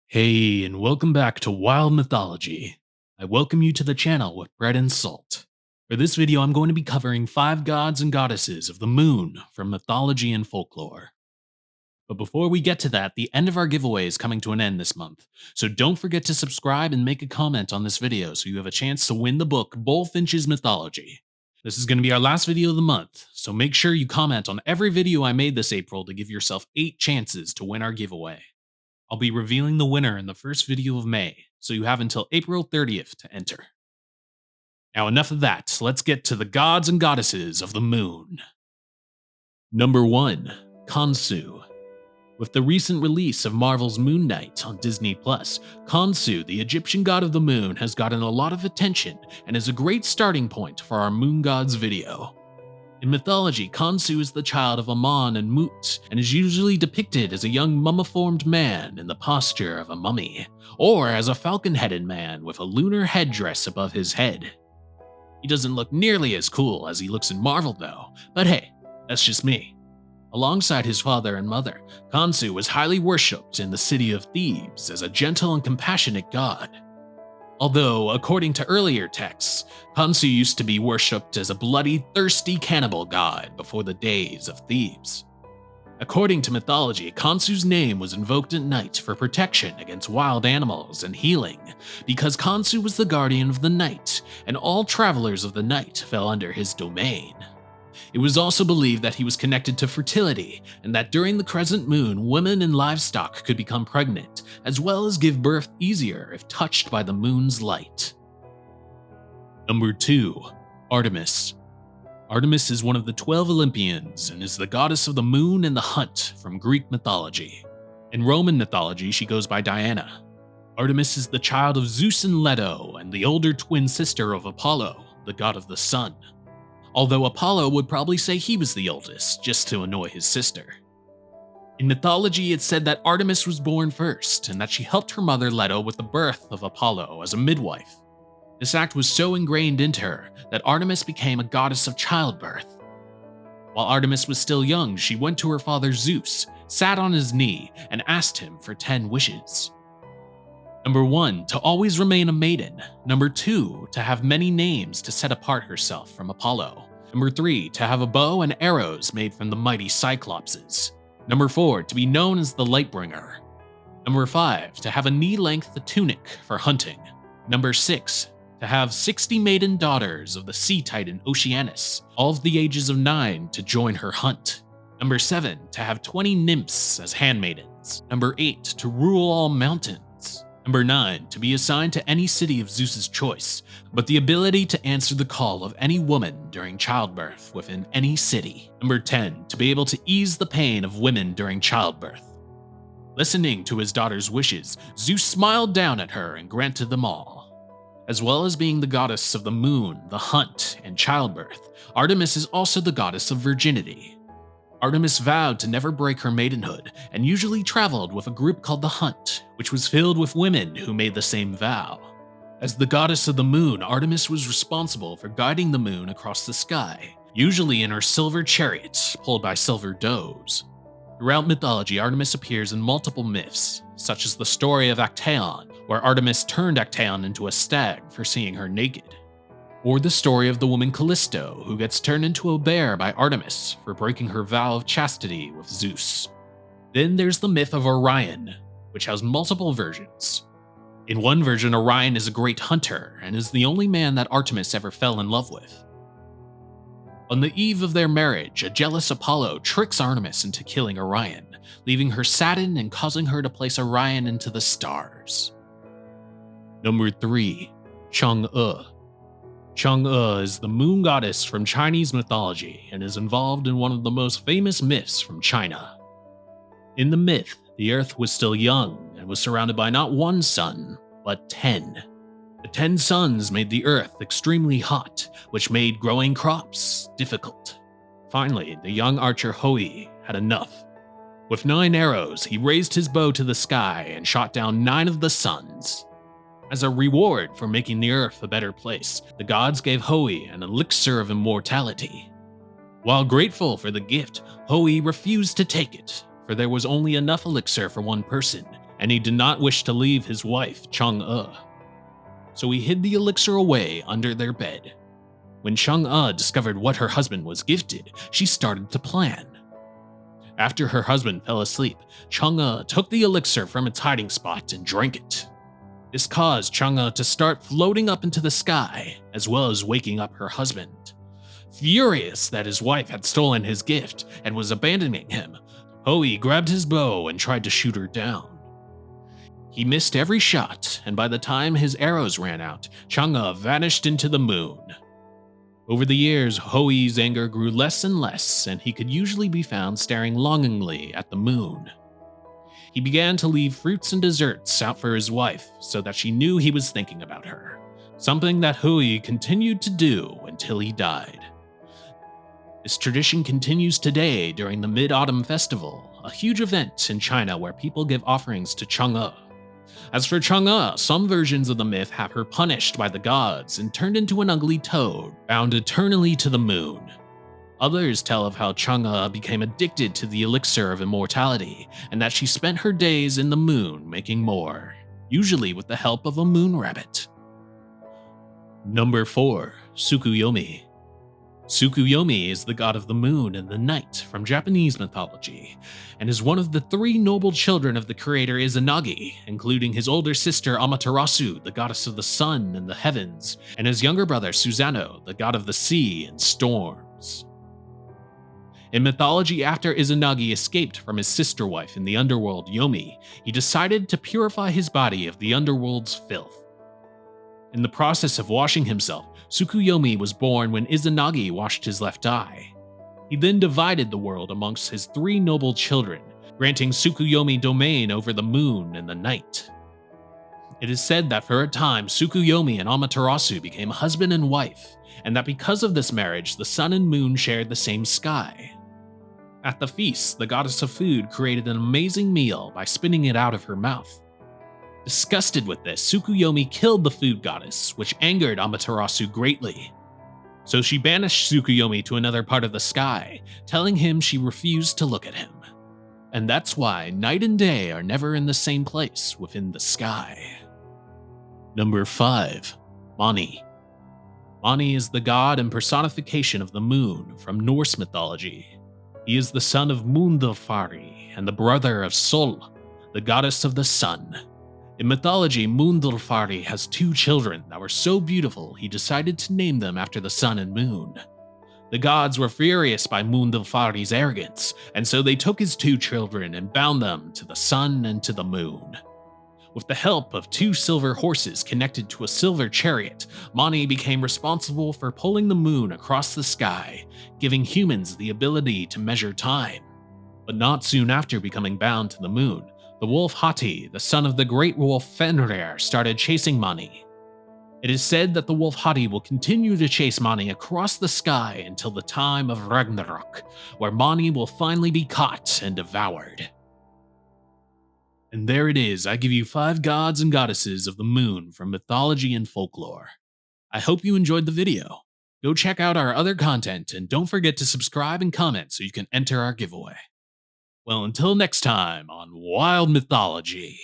Hey, and welcome back to Wild Mythology. I welcome you to the channel with bread and salt. For this video, I'm going to be covering 5 gods and goddesses of the moon from Mythology and Folklore. But before we get to that, the end of our giveaway is coming to an end this month, so don't forget to subscribe and make a comment on this video so you have a chance to win the book Bullfinch's Mythology. This is going to be our last video of the month, so make sure you comment on every video I made this April to give yourself 8 chances to win our giveaway. I'll be revealing the winner in the first video of May, so you have until April 30th to enter. Now enough of that, let's get to the gods and goddesses of the moon. Number 1. Khonsu. With the recent release of Marvel's Moon Knight on Disney+, Khonsu, the Egyptian god of the moon, has gotten a lot of attention and is a great starting point for our moon gods video. In mythology, Khonsu is the child of Amun and Mut, and is usually depicted as a young mummiformed man in the posture of a mummy, or as a falcon-headed man with a lunar headdress above his head. He doesn't look nearly as cool as he looks in Marvel though, but hey, that's just me. Alongside his father and mother, Khonsu was highly worshipped in the city of Thebes as a gentle and compassionate god. Although, according to earlier texts, Khonsu used to be worshipped as a bloody, thirsty cannibal god before the days of Thebes. According to mythology, Khonsu's name was invoked at night for protection against wild animals and healing, because Khonsu was the guardian of the night, and all travelers of the night fell under his domain. It was also believed that he was connected to fertility, and that during the crescent moon, women and livestock could become pregnant, as well as give birth easier if touched by the moon's light. Number 2. Artemis. Artemis is one of the 12 Olympians and is the goddess of the moon and the hunt from Greek mythology. In Roman mythology, she goes by Diana. Artemis is the child of Zeus and Leto and the older twin sister of Apollo, the god of the sun. Although Apollo would probably say he was the oldest, just to annoy his sister. In mythology, it's said that Artemis was born first, and that she helped her mother Leto with the birth of Apollo as a midwife. This act was so ingrained into her that Artemis became a goddess of childbirth. While Artemis was still young, she went to her father Zeus, sat on his knee, and asked him for 10 wishes. Number 1, to always remain a maiden. Number 2, to have many names to set apart herself from Apollo. Number 3, to have a bow and arrows made from the mighty Cyclopses. Number 4, to be known as the Lightbringer. Number 5, to have a knee-length tunic for hunting. Number 6, to have 60 maiden daughters of the sea titan Oceanus, all of the ages of 9, to join her hunt. Number 7, to have 20 nymphs as handmaidens. Number 8, to rule all mountains. Number 9, to be assigned to any city of Zeus's choice, but the ability to answer the call of any woman during childbirth within any city. Number 10, to be able to ease the pain of women during childbirth. Listening to his daughter's wishes, Zeus smiled down at her and granted them all. As well as being the goddess of the moon, the hunt, and childbirth, Artemis is also the goddess of virginity. Artemis vowed to never break her maidenhood, and usually traveled with a group called the Hunt, which was filled with women who made the same vow. As the goddess of the moon, Artemis was responsible for guiding the moon across the sky, usually in her silver chariot pulled by silver does. Throughout mythology, Artemis appears in multiple myths, such as the story of Actaeon, where Artemis turned Actaeon into a stag for seeing her naked. Or the story of the woman Callisto, who gets turned into a bear by Artemis for breaking her vow of chastity with Zeus. Then there's the myth of Orion, which has multiple versions. In one version, Orion is a great hunter and is the only man that Artemis ever fell in love with. On the eve of their marriage, a jealous Apollo tricks Artemis into killing Orion, leaving her saddened and causing her to place Orion into the stars. Number 3. Chang'e. Chang'e is the moon goddess from Chinese mythology and is involved in one of the most famous myths from China. In the myth, the earth was still young and was surrounded by not one sun, but 10. The 10 suns made the earth extremely hot, which made growing crops difficult. Finally, the young archer Hoi had enough. With 9 arrows, he raised his bow to the sky and shot down 9 of the suns. As a reward for making the earth a better place, the gods gave Hoi an elixir of immortality. While grateful for the gift, Hoi refused to take it, for there was only enough elixir for one person, and he did not wish to leave his wife, Chang'e. So he hid the elixir away under their bed. When Chang'e discovered what her husband was gifted, she started to plan. After her husband fell asleep, Chang'e took the elixir from its hiding spot and drank it. This caused Chang'e to start floating up into the sky, as well as waking up her husband. Furious that his wife had stolen his gift and was abandoning him, Hoi grabbed his bow and tried to shoot her down. He missed every shot, and by the time his arrows ran out, Chang'e vanished into the moon. Over the years, Hoi's anger grew less and less, and he could usually be found staring longingly at the moon. He began to leave fruits and desserts out for his wife so that she knew he was thinking about her, something that Hoi continued to do until he died. This tradition continues today during the Mid-Autumn Festival, a huge event in China where people give offerings to Chang'e. As for Chang'e, some versions of the myth have her punished by the gods and turned into an ugly toad, bound eternally to the moon. Others tell of how Chang'e became addicted to the elixir of immortality, and that she spent her days in the moon making more, usually with the help of a moon rabbit. Number 4. Tsukuyomi. Tsukuyomi is the god of the moon and the night from Japanese mythology, and is one of the 3 noble children of the creator Izanagi, including his older sister Amaterasu, the goddess of the sun and the heavens, and his younger brother Susanoo, the god of the sea and storms. In mythology, after Izanagi escaped from his sister wife in the underworld Yomi, he decided to purify his body of the underworld's filth. In the process of washing himself, Tsukuyomi was born when Izanagi washed his left eye. He then divided the world amongst his 3 noble children, granting Tsukuyomi domain over the moon and the night. It is said that for a time Tsukuyomi and Amaterasu became husband and wife, and that because of this marriage the sun and moon shared the same sky. At the feast, the goddess of food created an amazing meal by spitting it out of her mouth. Disgusted with this, Tsukuyomi killed the food goddess, which angered Amaterasu greatly. So she banished Tsukuyomi to another part of the sky, telling him she refused to look at him. And that's why night and day are never in the same place within the sky. Number 5. Mani. Mani is the god and personification of the moon from Norse mythology. He is the son of Mundilfari and the brother of Sol, the goddess of the sun. In mythology, Mundilfari has 2 children that were so beautiful he decided to name them after the sun and moon. The gods were furious by Mundilfari's arrogance, and so they took his 2 children and bound them to the sun and to the moon. With the help of 2 silver horses connected to a silver chariot, Mani became responsible for pulling the moon across the sky, giving humans the ability to measure time. But not soon after becoming bound to the moon, the wolf Hati, the son of the great wolf Fenrir, started chasing Mani. It is said that the wolf Hati will continue to chase Mani across the sky until the time of Ragnarok, where Mani will finally be caught and devoured. And there it is, I give you 5 gods and goddesses of the moon from mythology and folklore. I hope you enjoyed the video. Go check out our other content and don't forget to subscribe and comment so you can enter our giveaway. Well, until next time on Wild Mythology.